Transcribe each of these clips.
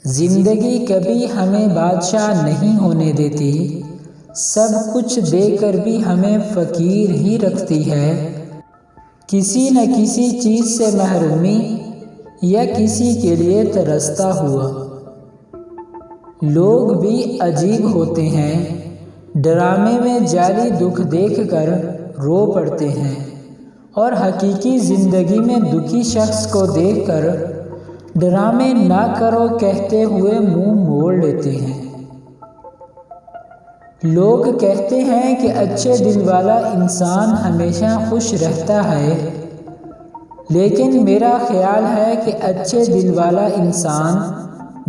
زندگی کبھی ہمیں بادشاہ نہیں ہونے دیتی، سب کچھ دے کر بھی ہمیں فقیر ہی رکھتی ہے۔ کسی نہ کسی چیز سے محرومی یا کسی کے لیے ترستا ہوا۔ لوگ بھی عجیب ہوتے ہیں، ڈرامے میں جعلی دکھ دیکھ کر رو پڑتے ہیں اور حقیقی زندگی میں دکھی شخص کو دیکھ کر ڈرامے نہ کرو کہتے ہوئے منہ موڑ لیتے ہیں۔ لوگ کہتے ہیں کہ اچھے دل والا انسان ہمیشہ خوش رہتا ہے، لیکن میرا خیال ہے کہ اچھے دل والا انسان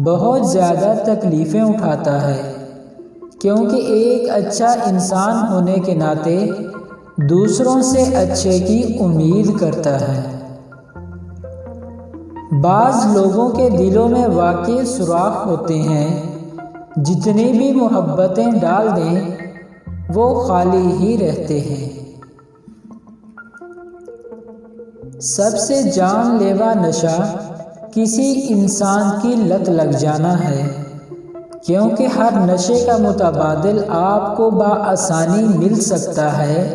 بہت زیادہ تکلیفیں اٹھاتا ہے، کیونکہ ایک اچھا انسان ہونے کے ناطے دوسروں سے اچھے کی امید کرتا ہے۔ بعض لوگوں کے دلوں میں واقع سوراخ ہوتے ہیں، جتنی بھی محبتیں ڈال دیں وہ خالی ہی رہتے ہیں۔ سب سے جان لیوا نشہ کسی انسان کی لت لگ جانا ہے، کیونکہ ہر نشے کا متبادل آپ کو بآسانی مل سکتا ہے،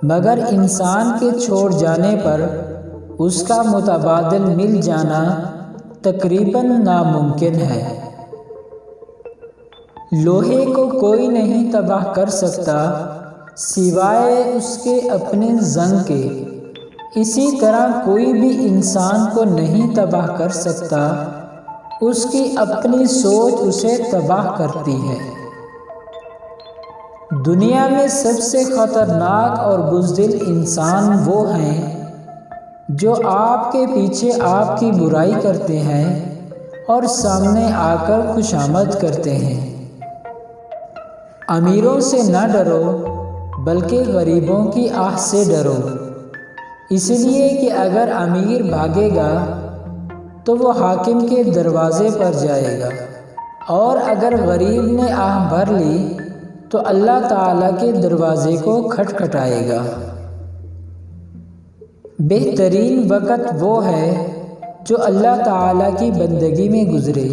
مگر انسان کے چھوڑ جانے پر اس کا متبادل مل جانا تقریباً ناممکن ہے۔ لوہے کو کوئی نہیں تباہ کر سکتا سوائے اس کے اپنے زنگ کے، اسی طرح کوئی بھی انسان کو نہیں تباہ کر سکتا، اس کی اپنی سوچ اسے تباہ کرتی ہے۔ دنیا میں سب سے خطرناک اور بزدل انسان وہ ہیں جو آپ کے پیچھے آپ کی برائی کرتے ہیں اور سامنے آ کر خوشامد کرتے ہیں۔ امیروں سے نہ ڈرو بلکہ غریبوں کی آہ سے ڈرو، اس لیے کہ اگر امیر بھاگے گا تو وہ حاکم کے دروازے پر جائے گا، اور اگر غریب نے آہ بھر لی تو اللہ تعالیٰ کے دروازے کو کھٹکھٹائے گا۔ بہترین وقت وہ ہے جو اللہ تعالیٰ کی بندگی میں گزرے۔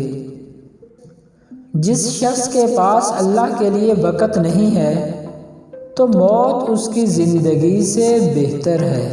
جس شخص کے پاس اللہ کے لیے وقت نہیں ہے تو موت اس کی زندگی سے بہتر ہے۔